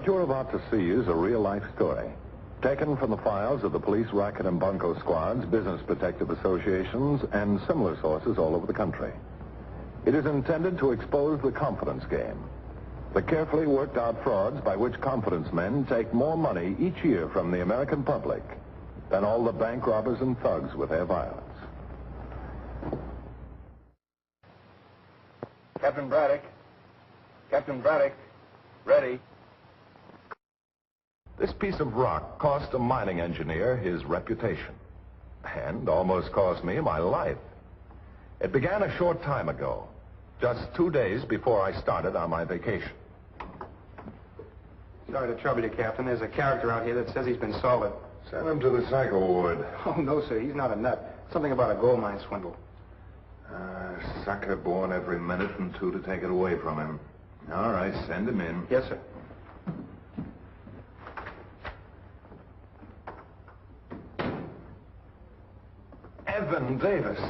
What you're about to see is a real-life story, taken from the files of the police racket and bunco squads, business protective associations, and similar sources all over the country. It is intended to expose the confidence game, the carefully worked out frauds by which confidence men take more money each year from the American public than all the bank robbers and thugs with their violence. Captain Braddock. Captain Braddock. Ready. This piece of rock cost a mining engineer his reputation, and almost cost me my life. It began a short time ago, just 2 days before I started on my vacation. Sorry to trouble you, Captain. There's a character out here that says he's been salted. Send him to the psycho ward. Oh, no, sir. He's not a nut. Something about a gold mine swindle. Sucker born every minute and two to take it away from him. All right, send him in. Yes, sir. Evan Davis,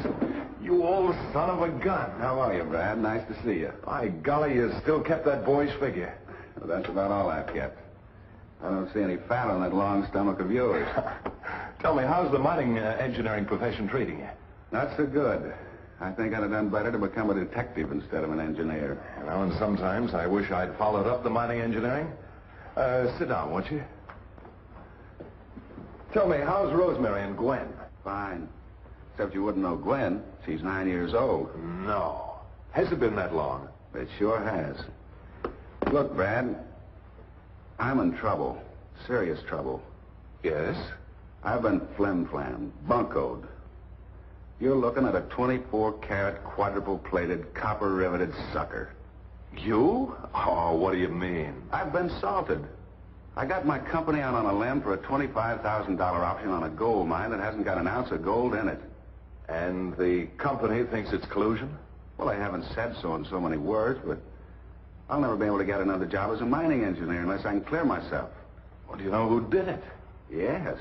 you old son of a gun. How are you, Brad? Nice to see you. By golly, you still kept that boy's figure. Well, that's about all I've kept. I don't see any fat on that long stomach of yours. Tell me, how's the mining engineering profession treating you? Not so good. I think I'd have done better to become a detective instead of an engineer. You know, and sometimes I wish I'd followed up the mining engineering. Sit down, won't you? Tell me, how's Rosemary and Gwen? Fine. Except you wouldn't know Gwen. She's 9 years old. No. Has it been that long? It sure has. Look, Brad, I'm in trouble. Serious trouble. Yes? I've been flim-flammed, buncoed. You're looking at a 24-carat, quadruple-plated, copper-riveted sucker. You? Oh, what do you mean? I've been salted. I got my company out on a limb for a $25,000 option on a gold mine that hasn't got an ounce of gold in it. And the company thinks it's collusion? Well, I haven't said so in so many words, but I'll never be able to get another job as a mining engineer unless I can clear myself. Well, do you know who did it? Yes.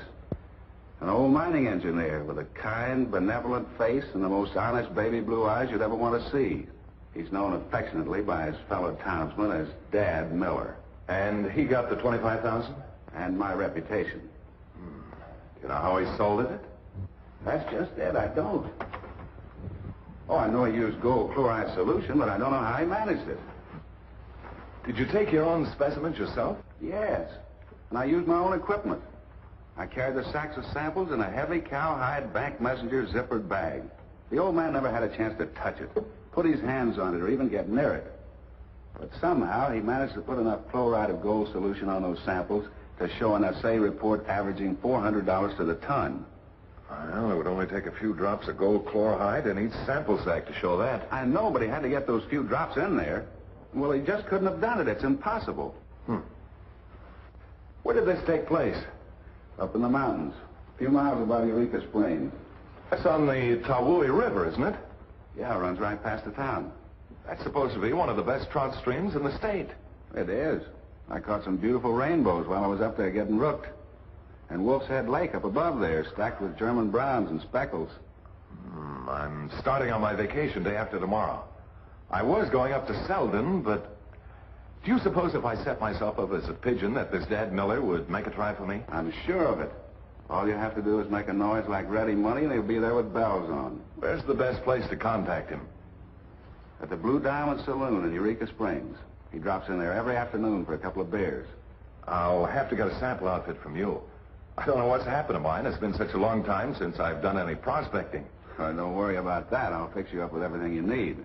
An old mining engineer with a kind, benevolent face and the most honest baby blue eyes you'd ever want to see. He's known affectionately by his fellow townsmen as Dad Miller. And he got the $25,000? And my reputation. Do you know how he sold it? That's just it. I don't. Oh, I know he used gold chloride solution, but I don't know how he managed it. Did you take your own specimens yourself? Yes. And I used my own equipment. I carried the sacks of samples in a heavy cowhide bank messenger zippered bag. The old man never had a chance to touch it, put his hands on it, or even get near it. But somehow he managed to put enough chloride of gold solution on those samples to show an assay report averaging $400 to the ton. Well, it would only take a few drops of gold chloride in each sample sack to show that. I know, but he had to get those few drops in there. Well, he just couldn't have done it. It's impossible. Where did this take place? Up in the mountains, a few miles above Eureka Springs. That's on the Tawui River, isn't it? Yeah, it runs right past the town. That's supposed to be one of the best trout streams in the state. It is. I caught some beautiful rainbows while I was up there getting rooked. And Wolf's Head Lake up above there, stacked with German browns and speckles. I'm starting on my vacation day after tomorrow. I was going up to Selden, but do you suppose if I set myself up as a pigeon that this Dad Miller would make a try for me? I'm sure of it. All you have to do is make a noise like ready money, and he'll be there with bells on. Where's the best place to contact him? At the Blue Diamond Saloon in Eureka Springs. He drops in there every afternoon for a couple of beers. I'll have to get a sample outfit from you. I don't know what's happened to mine. It's been such a long time since I've done any prospecting. Don't worry about that. I'll fix you up with everything you need.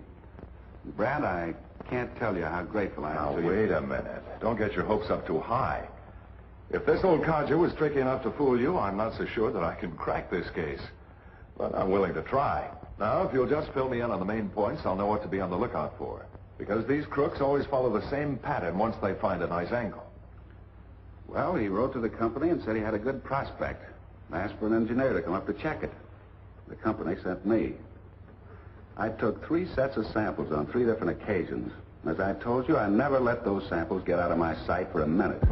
Brad, I can't tell you how grateful I am to you. Now, wait a minute. Don't get your hopes up too high. If this old codger was tricky enough to fool you, I'm not so sure that I can crack this case. But I'm willing to try. Now, if you'll just fill me in on the main points, I'll know what to be on the lookout for. Because these crooks always follow the same pattern once they find a nice angle. Well, he wrote to the company and said he had a good prospect. Asked for an engineer to come up to check it. The company sent me. I took 3 sets of samples on 3 different occasions. As I told you, I never let those samples get out of my sight for a minute.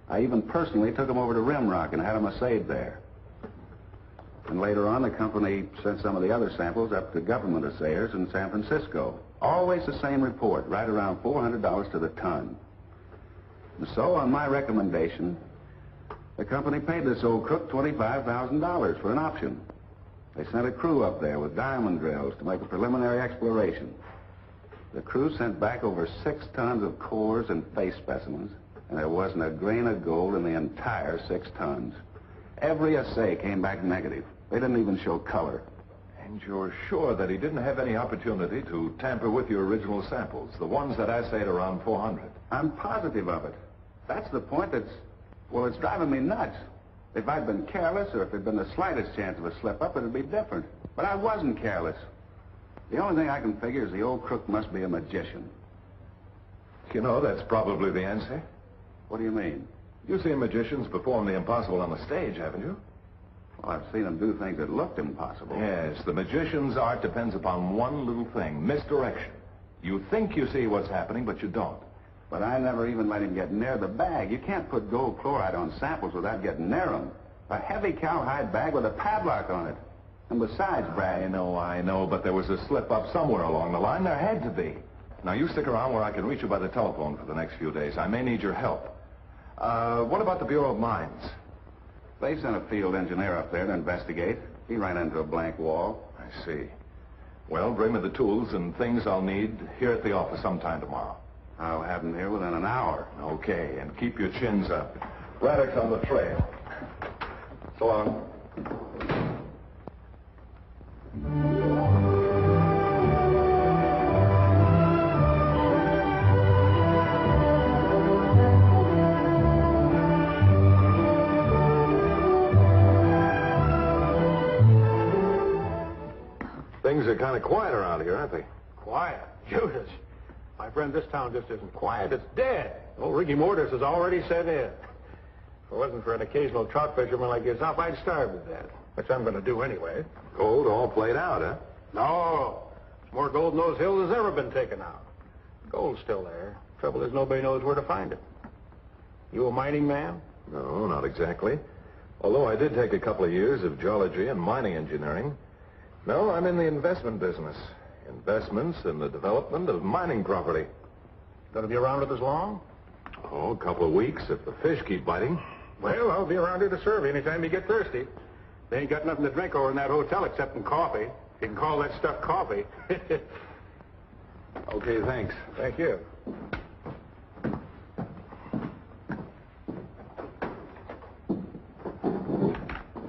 I even personally took them over to Rimrock and had them assayed there. And later on, the company sent some of the other samples up to government assayers in San Francisco. Always the same report, right around $400 to the ton. And so, on my recommendation, the company paid this old crook $25,000 for an option. They sent a crew up there with diamond drills to make a preliminary exploration. The crew sent back over 6 tons of cores and face specimens, and there wasn't a grain of gold in the entire 6 tons. Every assay came back negative. They didn't even show color. And you're sure that he didn't have any opportunity to tamper with your original samples, the ones that assayed around 400? I'm positive of it. That's the point that's, well, it's driving me nuts. If I'd been careless, or if there'd been the slightest chance of a slip-up, it'd be different. But I wasn't careless. The only thing I can figure is the old crook must be a magician. You know, that's probably the answer. What do you mean? You've seen magicians perform the impossible on the stage, haven't you? Well, I've seen them do things that looked impossible. Yes, the magician's art depends upon one little thing, misdirection. You think you see what's happening, but you don't. But I never even let him get near the bag. You can't put gold chloride on samples without getting near them. A heavy cowhide bag with a padlock on it. And besides, Brad... I know, but there was a slip-up somewhere along the line. There had to be. Now, you stick around where I can reach you by the telephone for the next few days. I may need your help. What about the Bureau of Mines? They sent a field engineer up there to investigate. He ran into a blank wall. I see. Well, bring me the tools and things I'll need here at the office sometime tomorrow. I'll have them here within an hour. Okay, and keep your chins up. Braddock's on the trail. So long. Things are kind of quiet around here, aren't they? Quiet? Judas. My friend, this town just isn't quiet. It's dead. Old Ricky Mortis has already set in. If it wasn't for an occasional trout fisherman like yourself, I'd starve to death. Which I'm going to do anyway. Gold all played out, huh? No. There's more gold in those hills has ever been taken out. Gold's still there. Trouble is, nobody knows where to find it. You a mining man? No, not exactly. Although I did take a couple of years of geology and mining engineering. No, I'm in the investment business. Investments in the development of mining property. Gonna be around with us long? Oh, a couple of weeks if the fish keep biting. Well, I'll be around here to serve you anytime you get thirsty. They ain't got nothing to drink over in that hotel except in coffee. You can call that stuff coffee. Okay, thanks. Thank you.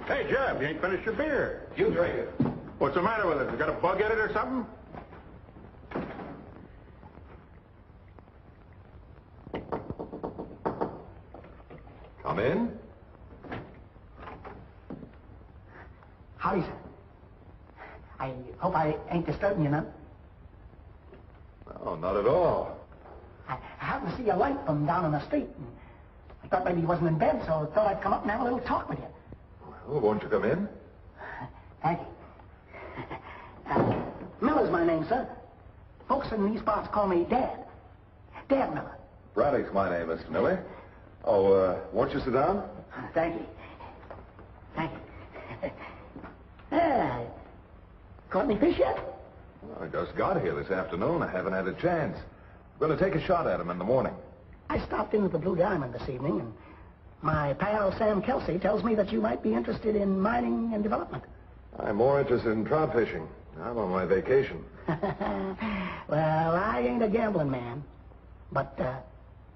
Hey, Jeb, you ain't finished your beer. You drink it. What's the matter with it? You got a bug in it or something? Come in. Howdy, sir. I hope I ain't disturbing you none. No, not at all. I happened to see a light from down on the street, and I thought maybe you wasn't in bed, so I thought I'd come up and have a little talk with you. Well, won't you come in? Thank you. Miller's my name, sir. Folks in these parts call me Dad. Dad Miller. Braddock's my name, Mr. Miller. Oh, won't you sit down? Thank you. Thank you. Caught any fish yet? Well, I just got here this afternoon. I haven't had a chance. I'm going to take a shot at him in the morning. I stopped in at the Blue Diamond this evening, and my pal Sam Kelsey tells me that you might be interested in mining and development. I'm more interested in trout fishing. I'm on my vacation. Well, I ain't a gambling man, but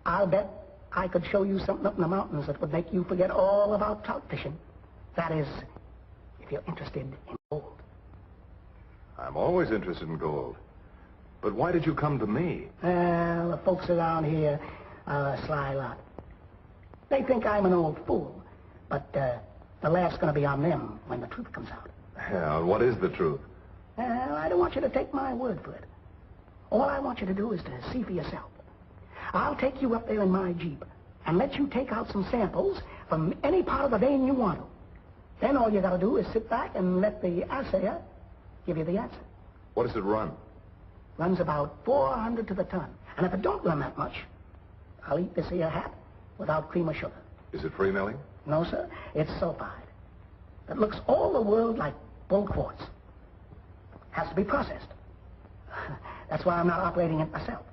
I'll bet I could show you something up in the mountains that would make you forget all about trout fishing. That is, if you're interested in gold. I'm always interested in gold. But why did you come to me? Well, the folks around here are a sly lot. They think I'm an old fool, but the laugh's going to be on them when the truth comes out. Yeah, what is the truth? Well, I don't want you to take my word for it. All I want you to do is to see for yourself. I'll take you up there in my Jeep and let you take out some samples from any part of the vein you want to. Then all you got to do is sit back and let the assayer give you the answer. What does it run? Runs about 400 to the ton. And if it don't run that much, I'll eat this here hat without cream or sugar. Is it free milling? No, sir. It's sulfide. It looks all the world like bull quartz. Has to be processed. That's why I'm not operating it myself.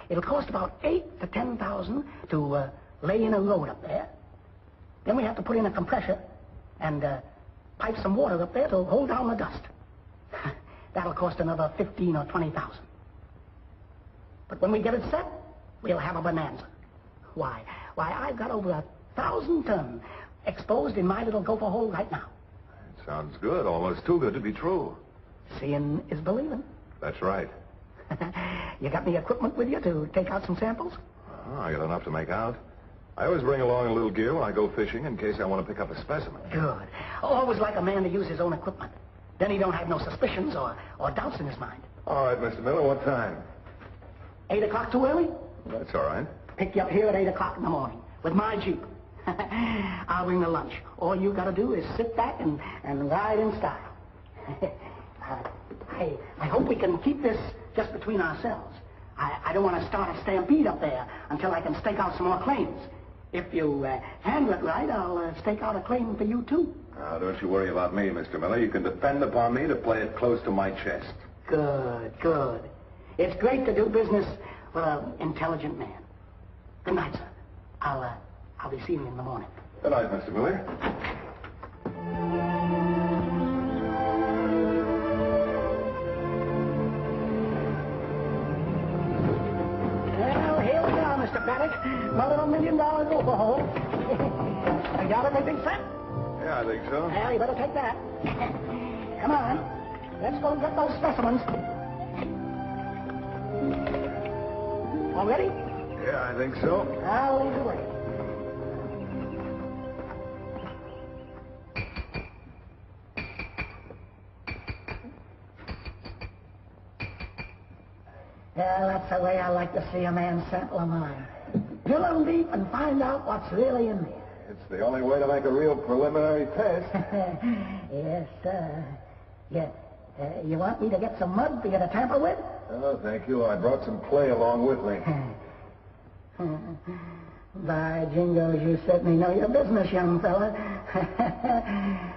It'll cost about $8,000 to $10,000 to lay in a road up there. Then we have to put in a compressor and pipe some water up there to hold down the dust. That'll cost another $15,000 or $20,000. But when we get it set, we'll have a bonanza. Why, I've got over 1,000 tons exposed in my little gopher hole right now. It sounds good, almost too good to be true. Seeing is believing. That's right. You got any equipment with you to take out some samples? Oh, I got enough to make out. I always bring along a little gear when I go fishing in case I want to pick up a specimen. Good. Always like a man to use his own equipment. Then he don't have no suspicions or doubts in his mind. All right, Mr. Miller, what time? 8 o'clock too early? That's all right. Pick you up here at 8 o'clock in the morning with my Jeep. I'll bring the lunch. All you got to do is sit back and ride in style. I hope we can keep this just between ourselves. I don't want to start a stampede up there until I can stake out some more claims. If you handle it right, I'll stake out a claim for you, too. Now, don't you worry about me, Mr. Miller. You can depend upon me to play it close to my chest. Good. It's great to do business with an intelligent man. Good night, sir. I'll be seeing you in the morning. Good night, Mr. Miller. Well, here we are, Mr. Braddock. My little $1 million overhaul. You got everything set? Yeah, I think so. Well, you better take that. Come on. Let's go get those specimens. All ready? Yeah, I think so. I'll lead the way. Yeah, that's the way I like to see a man sample a mine. Drill them deep and find out what's really in there. It's the only way to make a real preliminary test. Yes, sir. You want me to get some mud for you to tamper with? Oh, thank you. I brought some clay along with me. By jingoes, you certainly know your business, young fella.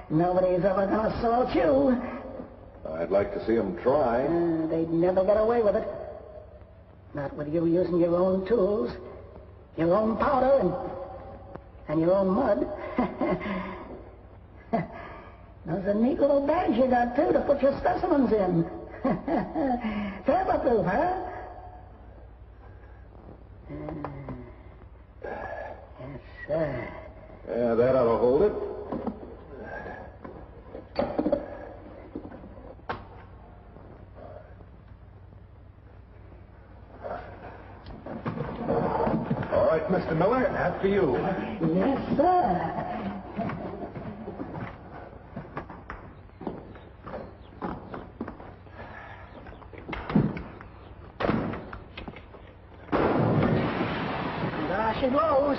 Nobody's ever going to salt you. I'd like to see them try. They'd never get away with it. Not with you using your own tools, your own powder, and your own mud. Those are neat little bags you got, too, to put your specimens in. Tamper-proof, huh? Yes, sir. Yeah, that ought to hold it. All right, Mr. Miller, after you. Yes, sir. There she blows.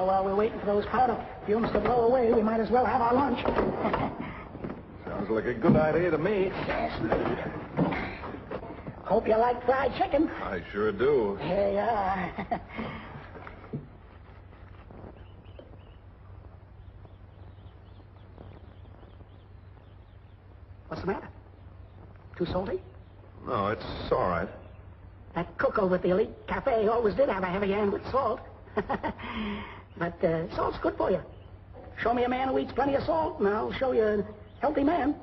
While we're waiting for those powder fumes to blow away, we might as well have our lunch. Sounds like a good idea to me. Yes. Hope you like fried chicken. I sure do. Here you are. What's the matter? Too salty? No, it's all right. That cook over at the Elite Cafe always did have a heavy hand with salt. But salt's good for you. Show me a man who eats plenty of salt, and I'll show you a healthy man.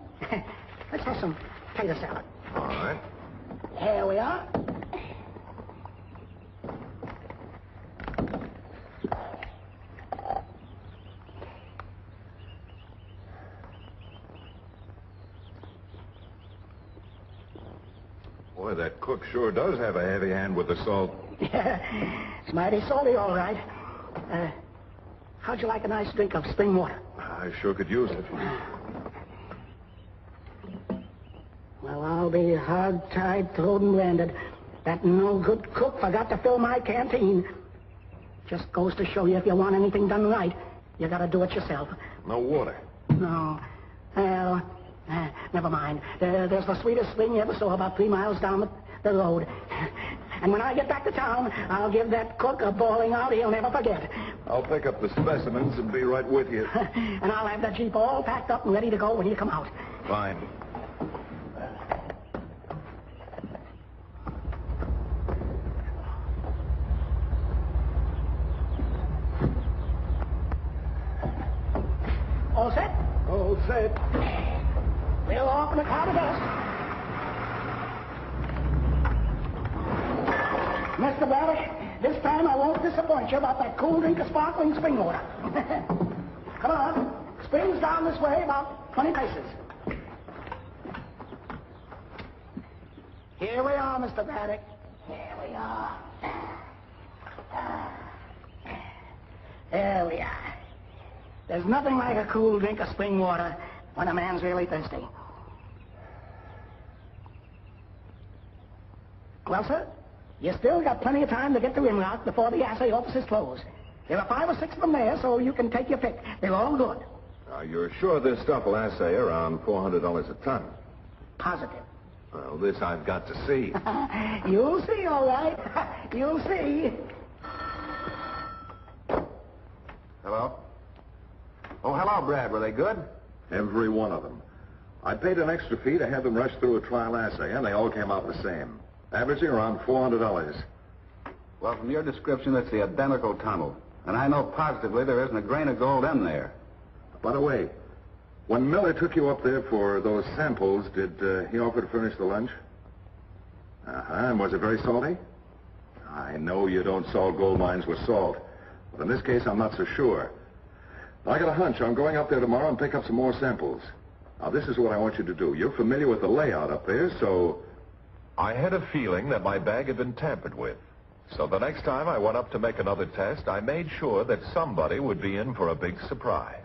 Let's have some potato salad. All right. Here we are. Boy, that cook sure does have a heavy hand with the salt. It's mighty salty, all right. How'd you like a nice drink of spring water? I sure could use it. Well, I'll be hog-tied, throated, and branded. That no-good cook forgot to fill my canteen. Just goes to show you if you want anything done right, you gotta do it yourself. No water. No. Well, never mind. There's the sweetest spring you ever saw about 3 miles down the road. And when I get back to town, I'll give that cook a bawling out he'll never forget. I'll pick up the specimens and be right with you. And I'll have the Jeep all packed up and ready to go when you come out. Fine. All set? All set. We'll open a cloud of dust. Mr. Braddock, this time I won't disappoint you about that cool drink of sparkling spring water. Come on. Spring's down this way about 20 paces. Here we are, Mr. Braddock. Here we are. There we are. There's nothing like a cool drink of spring water when a man's really thirsty. Well, sir, you still got plenty of time to get to Inrock before the assay offices close. There are 5 or 6 of them there, so you can take your pick. They're all good. You're sure this stuff will assay around $400 a ton? Positive. Well, this I've got to see. You'll see, all right. You'll see. Hello? Oh, hello, Brad. Were they good? Every one of them. I paid an extra fee to have them rush through a trial assay, and they all came out the same. Averaging around $400. Well, from your description, it's the identical tunnel. And I know positively there isn't a grain of gold in there. By the way, when Miller took you up there for those samples, did he offer to furnish the lunch? And was it very salty? I know you don't salt gold mines with salt, but in this case, I'm not so sure. I got a hunch. I'm going up there tomorrow and pick up some more samples. Now, this is what I want you to do. You're familiar with the layout up there, so... I had a feeling that my bag had been tampered with. So the next time I went up to make another test, I made sure that somebody would be in for a big surprise.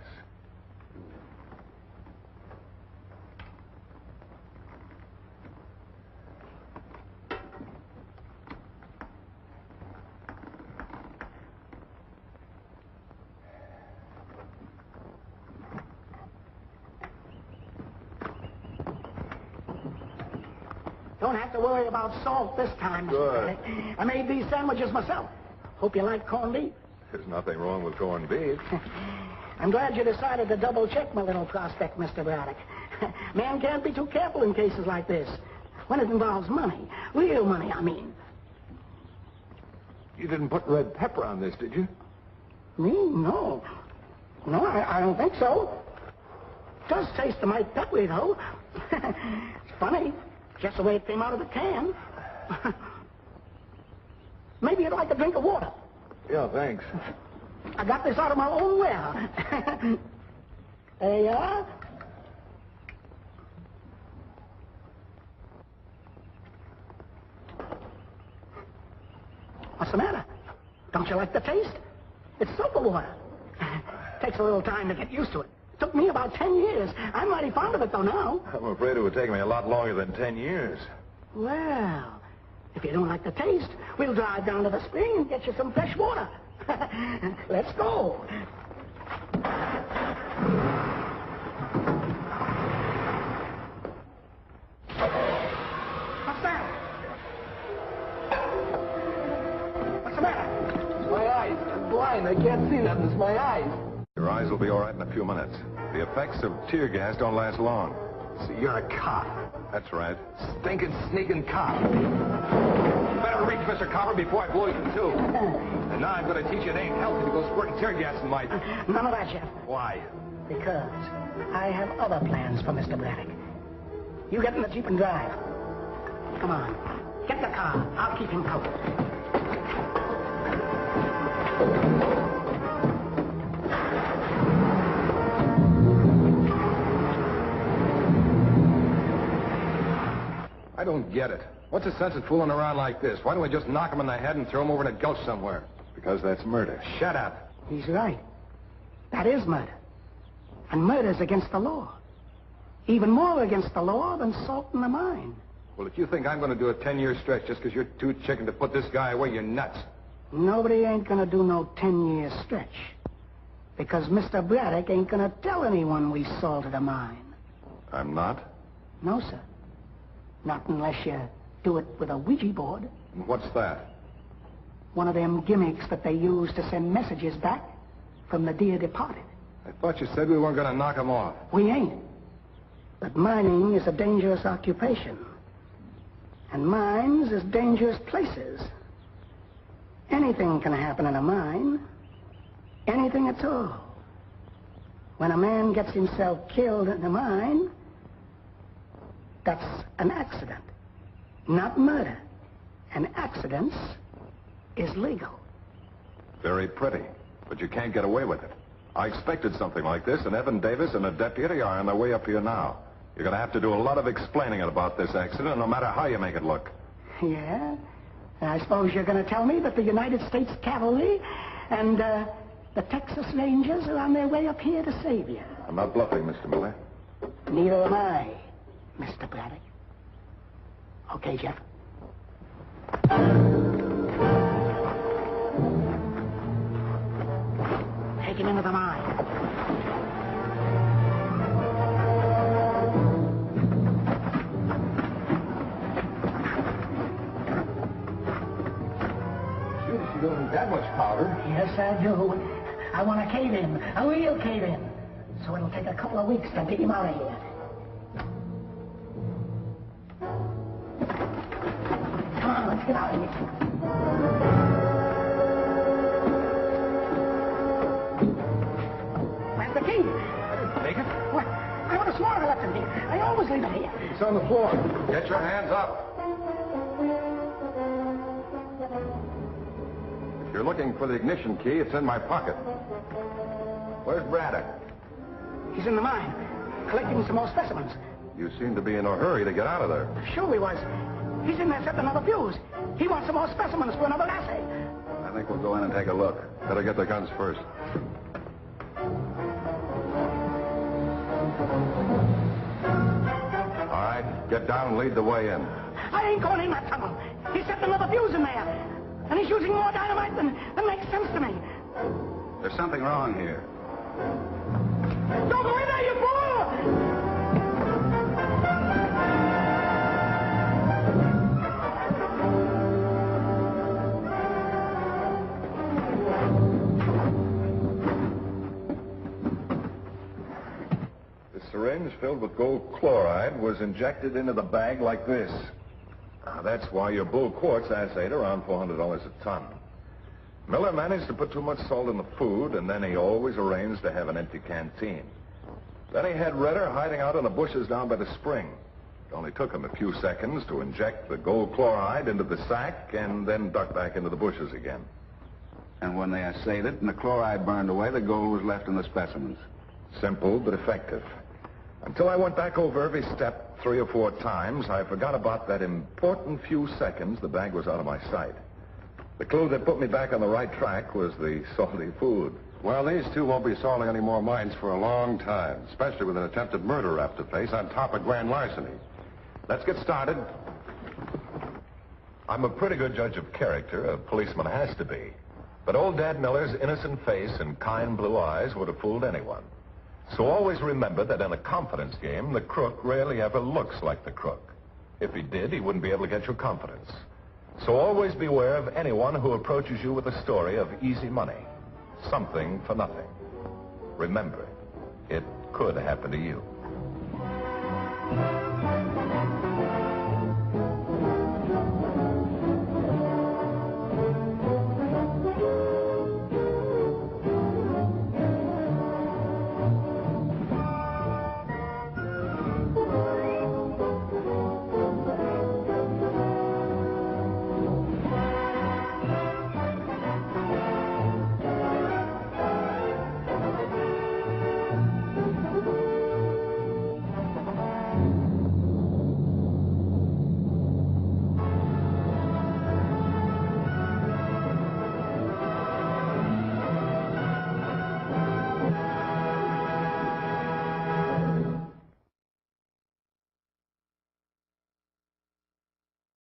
Don't have to worry about salt this time, Mr. Good. Braddock. I made these sandwiches myself. Hope you like corned beef. There's nothing wrong with corned beef. I'm glad you decided to double-check my little prospect, Mr. Braddock. Man can't be too careful in cases like this. When it involves money. Real money, I mean. You didn't put red pepper on this, did you? Me? No. No, I don't think so. It does taste a mite peppery, though. It's funny. Just the way it came out of the can. Maybe you'd like a drink of water. Yeah, thanks. I got this out of my own well. There you are. What's the matter? Don't you like the taste? It's sulfur water. Takes a little time to get used to it. Took me about 10 years. I'm mighty fond of it, though, now. I'm afraid it would take me a lot longer than 10 years. Well, if you don't like the taste, we'll drive down to the spring and get you some fresh water. Let's go. What's that? What's the matter? It's my eyes. I'm blind. I can't see nothing. It's my eyes. Your eyes will be all right in a few minutes. The effects of tear gas don't last long. So you're a cop. That's right. Stinking, sneaking cop. Better reach Mr. Copper before I blow you in two. And now I'm going to teach you it ain't healthy to go squirting tear gas in my... None of that, Jeff. Why? Because I have other plans for Mr. Braddock. You get in the Jeep and drive. Come on. Get the car. I'll keep him covered. I don't get it. What's the sense of fooling around like this? Why don't we just knock him in the head and throw him over in a gulch somewhere? Because that's murder. Shut up. He's right. That is murder. And murder's against the law. Even more against the law than salt in the mine. Well, if you think I'm going to do a 10-year stretch just because you're too chicken to put this guy away, you're nuts. Nobody ain't gonna do no 10-year stretch. Because Mr. Braddock ain't gonna tell anyone we salted a mine. I'm not? No, sir. Not unless you do it with a Ouija board. And what's that? One of them gimmicks that they use to send messages back from the dear departed. I thought you said we weren't going to knock him off. We ain't. But mining is a dangerous occupation. And mines is dangerous places. Anything can happen in a mine. Anything at all. when a man gets himself killed in the mine, that's an accident, not murder. And accidents is legal. Very pretty, but you can't get away with it. I expected something like this, and Evan Davis and a deputy are on their way up here now. You're going to have to do a lot of explaining about this accident, no matter how you make it look. Yeah? I suppose you're going to tell me that the United States Cavalry and the Texas Rangers are on their way up here to save you. I'm not bluffing, Mr. Miller. Neither am I, Mr. Braddock. Okay, Jeff. Take him into the mine. You don't need that much powder. Yes, I do. I want a cave-in, a real cave-in. So it'll take a couple of weeks to dig him out of here. Come on, let's get out of here. Where's the key? I didn't take it. What? I would have sworn I left him here. I always leave it here. It's on the floor. Get your hands up. If you're looking for the ignition key, it's in my pocket. Where's Braddock? He's in the mine, collecting some more specimens. You seem to be in a hurry to get out of there. Sure he was. He's in there setting another fuse. He wants some more specimens for another assay. I think we'll go in and take a look. Better get the guns first. All right, get down and lead the way in. I ain't going in that tunnel. He's setting another fuse in there. And he's using more dynamite than makes sense to me. There's something wrong here. Don't go in there, you fool! The syringe filled with gold chloride was injected into the bag like this. That's why your bull quartz assayed around $400 a ton. Miller managed to put too much salt in the food, and then he always arranged to have an empty canteen. Then he had Redder hiding out in the bushes down by the spring. It only took him a few seconds to inject the gold chloride into the sack and then duck back into the bushes again. And when they assayed it and the chloride burned away, the gold was left in the specimens. Simple but effective. Until I went back over every step 3 or 4 times, I forgot about that important few seconds the bag was out of my sight. The clue that put me back on the right track was the salty food. Well, these two won't be salting any more mines for a long time, especially with an attempted murder rap to face on top of grand larceny. Let's get started. I'm a pretty good judge of character. A policeman has to be. But old Dad Miller's innocent face and kind blue eyes would have fooled anyone. So always remember that in a confidence game, the crook rarely ever looks like the crook. If he did, he wouldn't be able to get your confidence. So always beware of anyone who approaches you with a story of easy money. Something for nothing. Remember, it could happen to you.